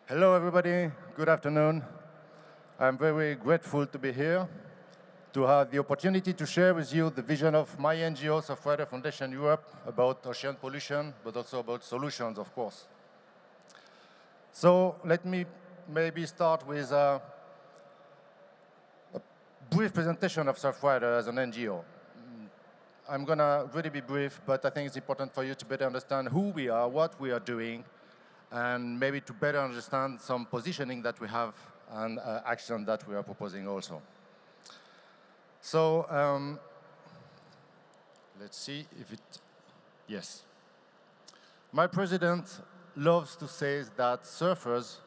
Hello, everybody. Good afternoon. I'm very grateful to be here, to have the opportunity to share with you the vision of my NGO, Surfrider Europe, about ocean pollution, but also about solutions, of course. So let me maybe start with a brief presentation of Surfrider as an NGO. I'm going to really be brief, but I think it's important for you to better understand who we are, what we are doing, and maybe to better understand some positioning that we have and action that we are proposing also. So let's see if it, yes. My president loves to say that surfers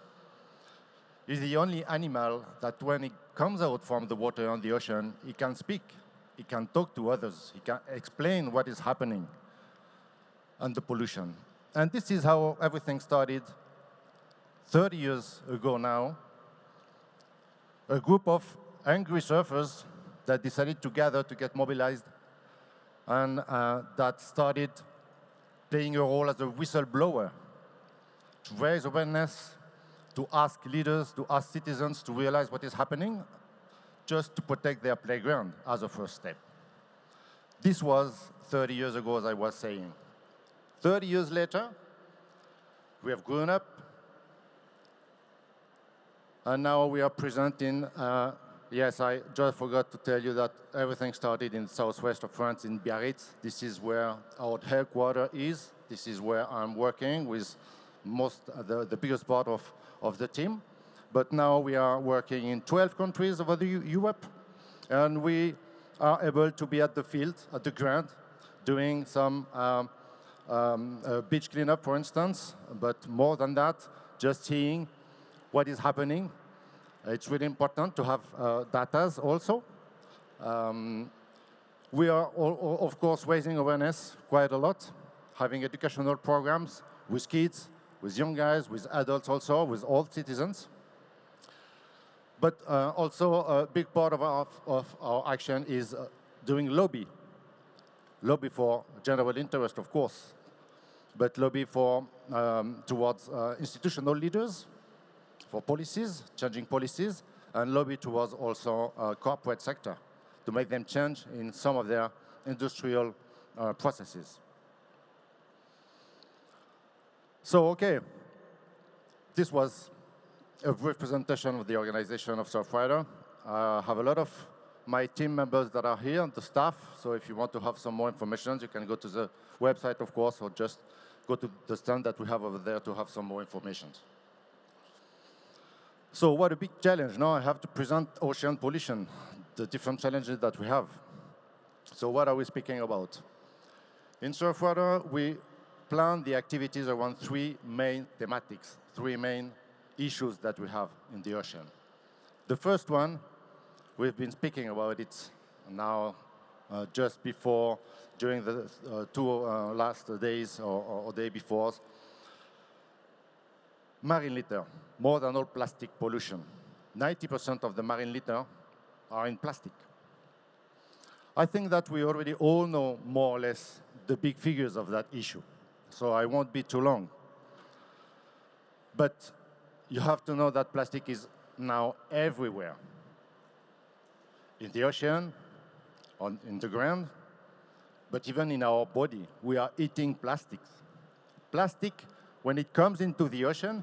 is the only animal that when it comes out from the water on the ocean, he can speak, he can talk to others, he can explain what is happening and the pollution. And this is how everything started 30 years ago now. A group of angry surfers that decided to gather to get mobilized and that started playing a role as a whistleblower to raise awareness, to ask leaders, to ask citizens to realize what is happening, just to protect their playground as a first step. This was 30 years ago, as I was saying. 30 years later, we have grown up, and now we are presenting, yes, I just forgot to tell you that everything started in the southwest of France, in Biarritz. This is where our headquarters is. This is where I'm working with the biggest part of the team. But now we are working in 12 countries over Europe, and we are able to be at the field, at the ground, doing some beach cleanup, for instance, but more than that, just seeing what is happening. It's really important to have data also. We are, of course, raising awareness quite a lot, having educational programs with kids, with young guys, with adults also, with all citizens. But also a big part of our action is doing lobby for general interest, of course, but lobby for towards institutional leaders, for policies, changing policies, and lobby towards also corporate sector to make them change in some of their industrial processes. So, okay, this was a brief presentation of the organization of Surfrider. I have a lot of my team members that are here, the staff, so if you want to have some more information, you can go to the website, of course, or just go to the stand that we have over there to have some more information. So what a big challenge. Now I have to present ocean pollution, the different challenges that we have. So what are we speaking about? In Surfrider, we plan the activities around three main thematics, three main issues that we have in the ocean. The first one, we've been speaking about it now just before, during the two last days or day before. Marine litter, more than all plastic pollution. 90% of the marine litter are in plastic. I think that we already all know more or less the big figures of that issue, so I won't be too long. But you have to know that plastic is now everywhere. In the ocean, in the ground, but even in our body, we are eating plastics. Plastic, when it comes into the ocean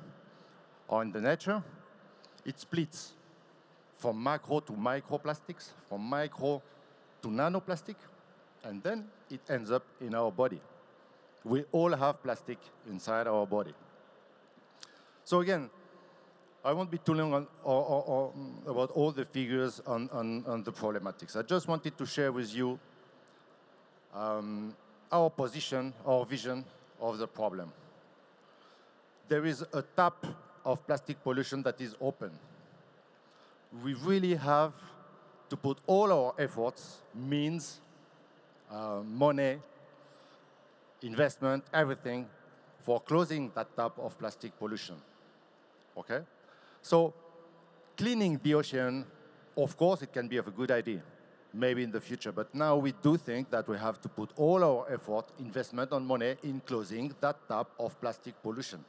or in the nature, it splits from macro to microplastics, from micro to nanoplastic, and then it ends up in our body. We all have plastic inside our body. So again, I won't be too long about all the figures on the problematics. I just wanted to share with you our position, our vision of the problem. There is a tap of plastic pollution that is open. We really have to put all our efforts, means, money, investment, everything, for closing that tap of plastic pollution. Okay? So cleaning the ocean, of course, it can be of a good idea, maybe in the future. But now we do think that we have to put all our effort, investment, and money in closing that tap of plastic pollution.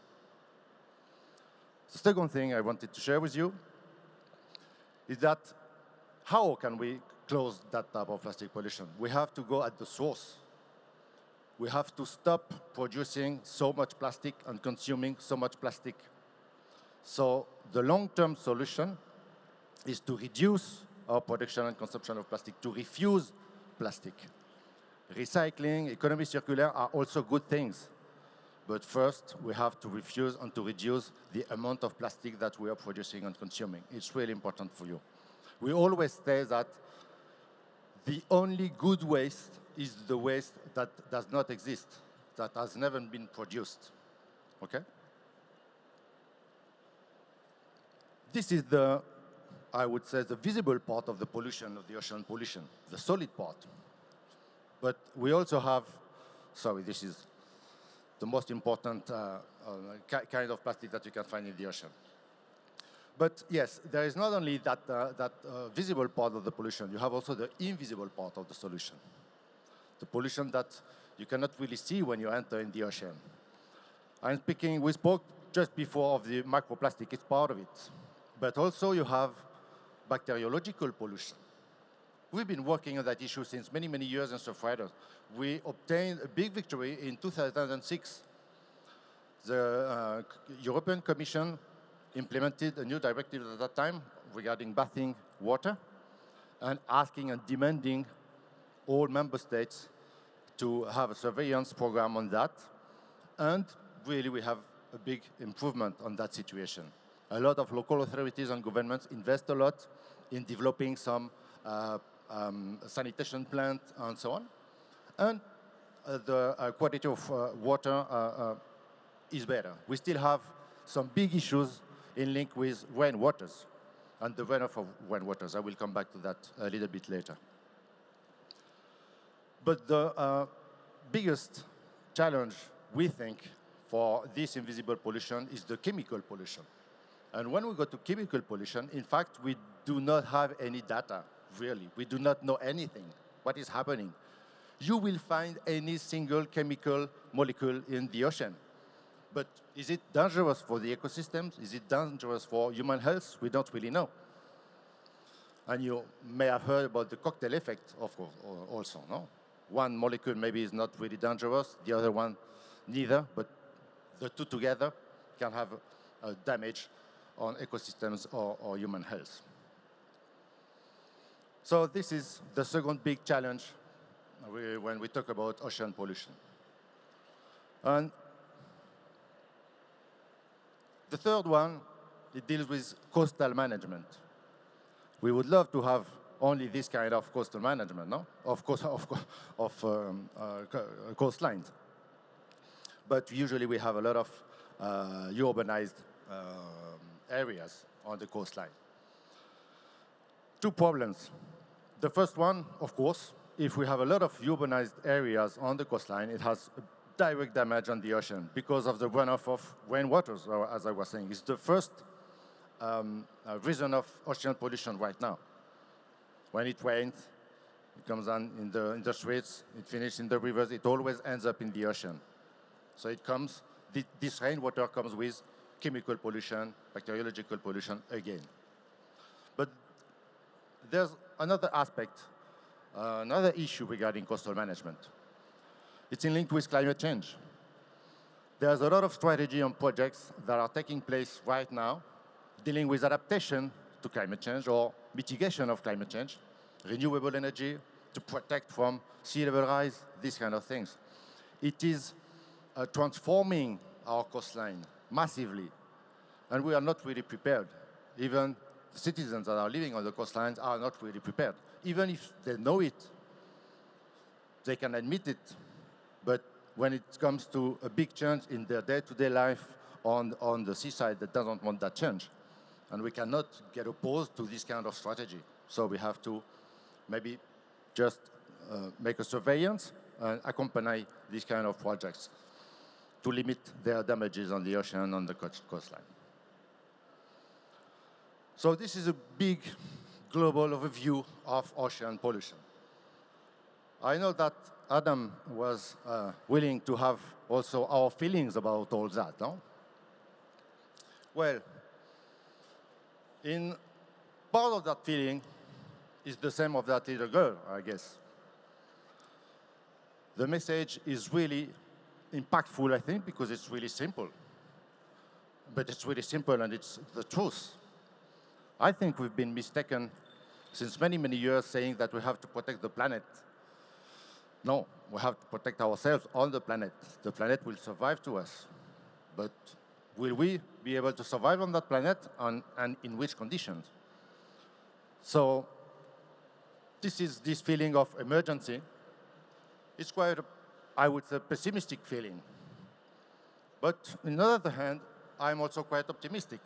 The second thing I wanted to share with you is that how can we close that type of plastic pollution? We have to go at the source. We have to stop producing so much plastic and consuming so much plastic. So the long-term solution is to reduce our production and consumption of plastic, to refuse plastic. Recycling, economy circular are also good things. But first, we have to refuse and to reduce the amount of plastic that we are producing and consuming. It's really important for you. We always say that the only good waste is the waste that does not exist, that has never been produced. Okay? This is the, I would say, the visible part of the pollution, of the ocean pollution, the solid part. But we also have, sorry, this is the most important kind of plastic that you can find in the ocean. But yes, there is not only that visible part of the pollution, you have also the invisible part of the solution. The pollution that you cannot really see when you enter in the ocean. I'm speaking, we spoke just before of the microplastic, it's part of it. But also you have bacteriological pollution. We've been working on that issue since many, many years in Surfrider. We obtained a big victory in 2006. The European Commission implemented a new directive at that time regarding bathing water and asking and demanding all member states to have a surveillance program on that. And really we have a big improvement on that situation. A lot of local authorities and governments invest a lot in developing some sanitation plant and so on. And the quality of water is better. We still have some big issues in link with rainwaters and the runoff of rainwaters. I will come back to that a little bit later. But the biggest challenge, we think, for this invisible pollution is the chemical pollution. And when we go to chemical pollution, in fact, we do not have any data, really. We do not know anything, what is happening. You will find any single chemical molecule in the ocean. But is it dangerous for the ecosystems? Is it dangerous for human health? We don't really know. And you may have heard about the cocktail effect, of course, also, no? One molecule maybe is not really dangerous, the other one neither, but the two together can have damage on ecosystems or human health. So this is the second big challenge when we talk about ocean pollution. And the third one, it deals with coastal management. We would love to have only this kind of coastal management, no? Of course, of coastlines. But usually we have a lot of urbanized areas on the coastline. Two problems. The first one, of course, if we have a lot of urbanized areas on the coastline, it has direct damage on the ocean because of the runoff of rainwaters, or as I was saying. It's the first reason of ocean pollution right now. When it rains, it comes on in the streets, it finishes in the rivers, it always ends up in the ocean. So it comes, this rainwater comes with chemical pollution, bacteriological pollution again. But there's another aspect, another issue regarding coastal management. It's in link with climate change. There's a lot of strategy and projects that are taking place right now dealing with adaptation to climate change or mitigation of climate change, renewable energy, to protect from sea level rise, these kind of things. It is transforming our coastline massively, and we are not really prepared. Even citizens that are living on the coastlines are not really prepared. Even if they know it, they can admit it, but when it comes to a big change in their day-to-day life on the seaside, they don't want that change. And we cannot get opposed to this kind of strategy. So we have to maybe just make a surveillance and accompany these kind of projects to limit their damages on the ocean and on the coastline. So this is a big global overview of ocean pollution. I know that Adam was willing to have also our feelings about all that, no? Well, In part of that feeling is the same of that little girl, I guess. The message is really impactful, I think, because it's really simple. But it's really simple, and it's the truth. I think we've been mistaken since many, many years saying that we have to protect the planet. No, we have to protect ourselves on the planet. The planet will survive to us. But will we be able to survive on that planet, and in which conditions? So this feeling of emergency is quite, I would say, pessimistic feeling. But on the other hand, I'm also quite optimistic.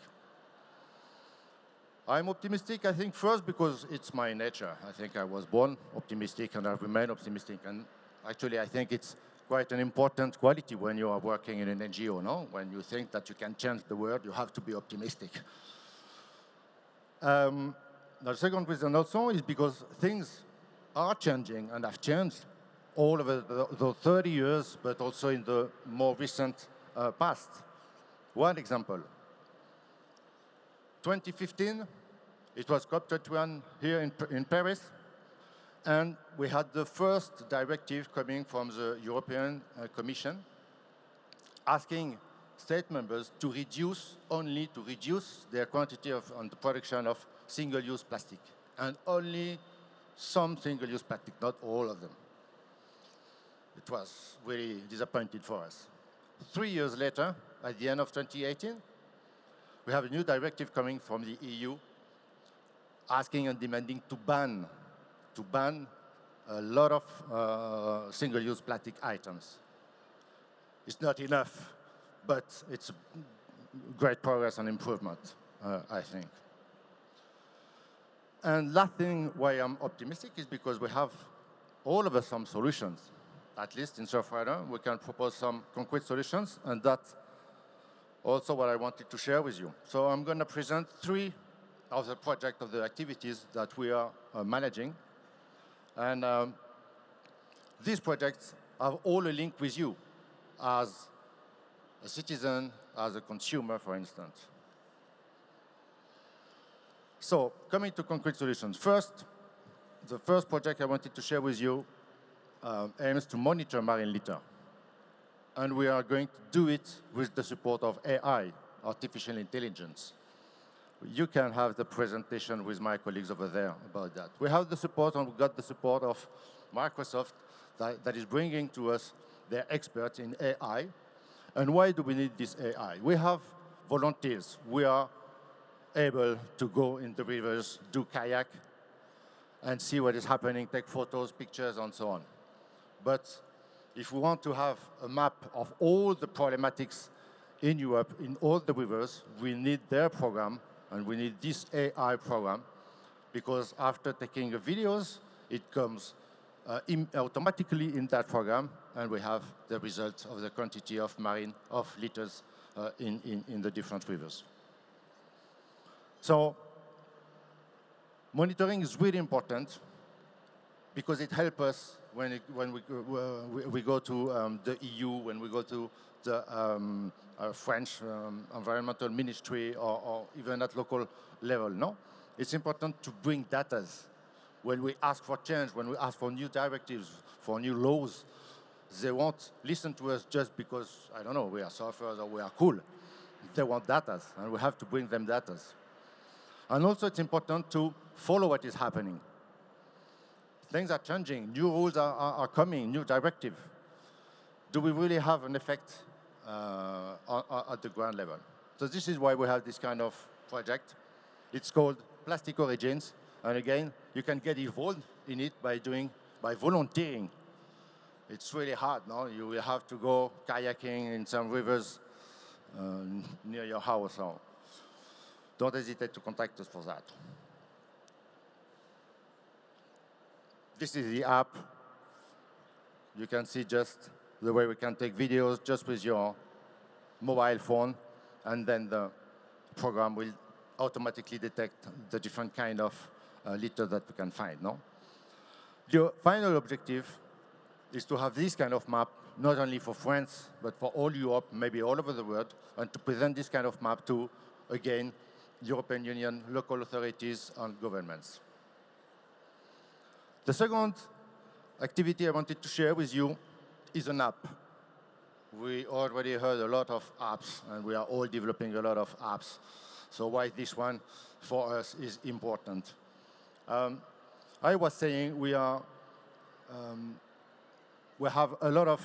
I'm optimistic, I think, first because it's my nature. I think I was born optimistic and I remain optimistic. And actually, I think it's quite an important quality when you are working in an NGO, no? When you think that you can change the world, you have to be optimistic. The second reason also is because things are changing and have changed all over the 30 years, but also in the more recent past. One example. 2015, it was COP21 here in Paris, and we had the first directive coming from the European Commission asking state members to reduce their quantity on the production of single-use plastic, and only some single-use plastic, not all of them. It was really disappointing for us. 3 years later, at the end of 2018, we have a new directive coming from the EU asking and demanding to ban a lot of single-use plastic items. It's not enough, but it's great progress and improvement, I think. And last thing why I'm optimistic is because we have all of us some solutions. At least in Surfrider, we can propose some concrete solutions, and that's also what I wanted to share with you. So I'm going to present 3 of the projects, of the activities that we are managing. And these projects have all a link with you as a citizen, as a consumer, for instance. So coming to concrete solutions. First, the first project I wanted to share with you aims to monitor marine litter. And we are going to do it with the support of AI, artificial intelligence. You can have the presentation with my colleagues over there about that. We have the support, and we got the support of Microsoft that is bringing to us their experts in AI. And why do we need this AI? We have volunteers. We are able to go in the rivers, do kayak, and see what is happening, take photos, pictures, and so on. But if we want to have a map of all the problematics in Europe, in all the rivers, we need their program, and we need this AI program, because after taking the videos, it comes automatically in that program, and we have the results of the quantity of litters in the different rivers. So monitoring is really important because it helps us when we go to the EU, when we go to the French environmental ministry, or even at local level. No, it's important to bring data. When we ask for change, when we ask for new directives, for new laws, they won't listen to us just because, I don't know, we are surfers or we are cool. They want data, and we have to bring them data. And also, it's important to follow what is happening. Things are changing. New rules are coming, new directive. Do we really have an effect at the ground level? So this is why we have this kind of project. It's called Plastic Origins. And again, you can get involved in it by volunteering. It's really hard, no? You will have to go kayaking in some rivers near your house. So don't hesitate to contact us for that. This is the app. You can see just the way we can take videos just with your mobile phone, and then the program will automatically detect the different kind of litter that we can find, no? The final objective is to have this kind of map, not only for France, but for all Europe, maybe all over the world, and to present this kind of map to, again, European Union, local authorities, and governments. The second activity I wanted to share with you is an app. We already heard a lot of apps, and we are all developing a lot of apps. So why this one for us is important. I was saying we have a lot of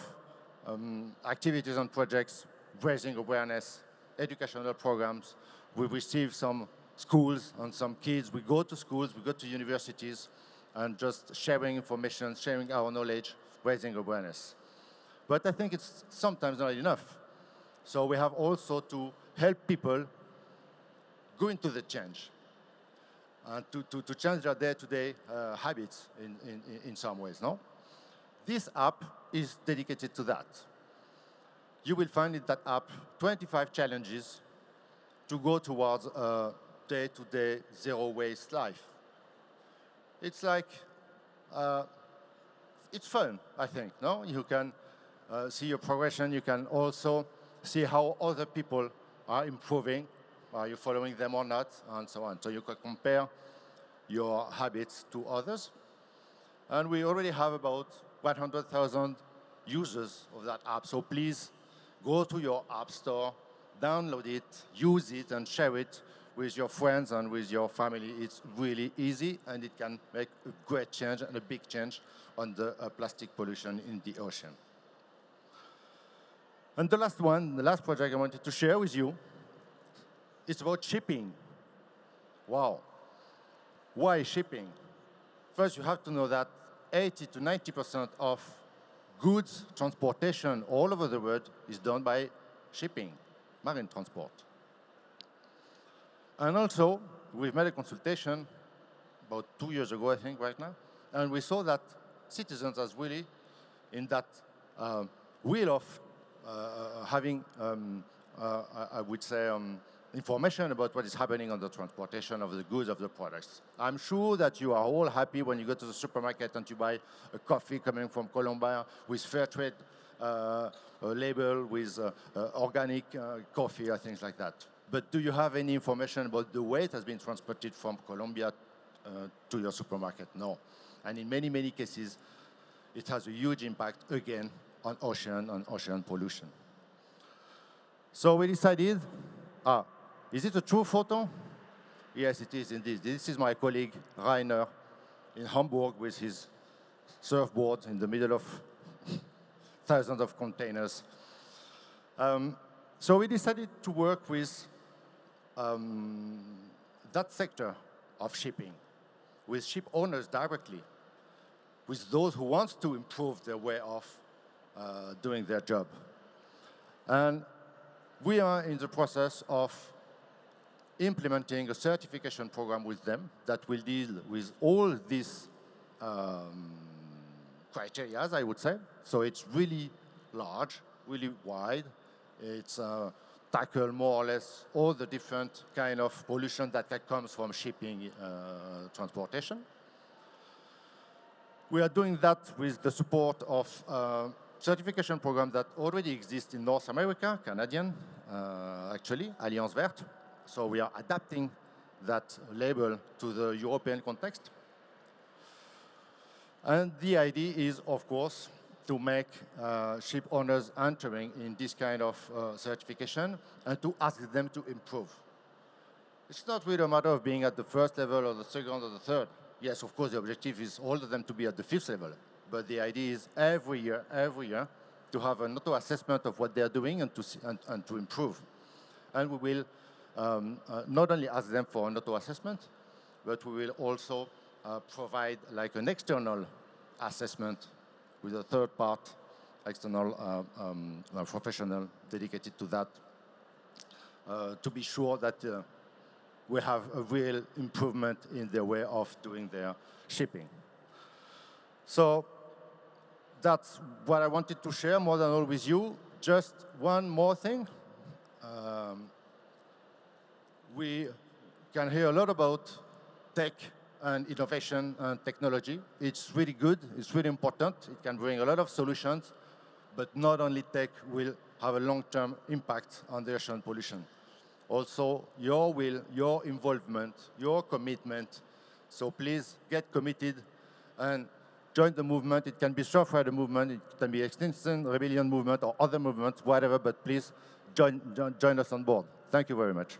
activities and projects, raising awareness, educational programs. We receive some schools and some kids. We go to schools, we go to universities, and just sharing information, sharing our knowledge, raising awareness. But I think it's sometimes not enough. So we have also to help people go into the change and to change their day-to-day habits in some ways, no? This app is dedicated to that. You will find in that app 25 challenges to go towards a day-to-day zero-waste life. It's like, it's fun, I think, no? You can see your progression. You can also see how other people are improving. Are you following them or not, and so on. So you can compare your habits to others. And we already have about 100,000 users of that app. So please go to your app store, download it, use it, and share it with your friends and with your family. It's really easy, and it can make a great change and a big change on the plastic pollution in the ocean. And the last one, the last project I wanted to share with you, it's about shipping. Wow. Why shipping? First, you have to know that 80 to 90% of goods transportation all over the world is done by shipping, marine transport. And also, we've made a consultation about 2 years ago, I think, right now, and we saw that citizens are really in that wheel of having, I would say, information about what is happening on the transportation of the goods, of the products. I'm sure that you are all happy when you go to the supermarket and you buy a coffee coming from Colombia with fair trade label, with organic coffee or things like that. But do you have any information about the way it has been transported from Colombia to your supermarket? No. And in many, many cases, it has a huge impact, again, on ocean pollution. So we decided, is it a true photo? Yes, it is indeed. This is my colleague, Rainer, in Hamburg with his surfboard in the middle of thousands of containers. So we decided to work with that sector of shipping, with ship owners directly, with those who want to improve their way of doing their job. And we are in the process of implementing a certification program with them that will deal with all these criteria, I would say. So it's really large, really wide. It's tackle more or less all the different kind of pollution that comes from shipping transportation. We are doing that with the support of certification program that already exists in North America, Canadian, actually, Alliance Verte. So we are adapting that label to the European context. And the idea is, of course, to make ship owners entering in this kind of certification and to ask them to improve. It's not really a matter of being at the first level or the second or the third. Yes, of course, the objective is all of them to be at the 5th level. But the idea is every year, to have an auto-assessment of what they are doing and to improve. And we will not only ask them for an auto-assessment, but we will also provide like an external assessment with a third part, external professional dedicated to that, to be sure that we have a real improvement in their way of doing their shipping. So that's what I wanted to share more than all with you. Just one more thing. We can hear a lot about tech and innovation and technology. It's really good, it's really important. It can bring a lot of solutions, but not only tech will have a long-term impact on the ocean pollution. also your will, your involvement, your commitment. So please get committed and join the movement. It can be Surfrider movement, it can be Extinction, Rebellion movement, or other movements, whatever, but please join us on board. Thank you very much.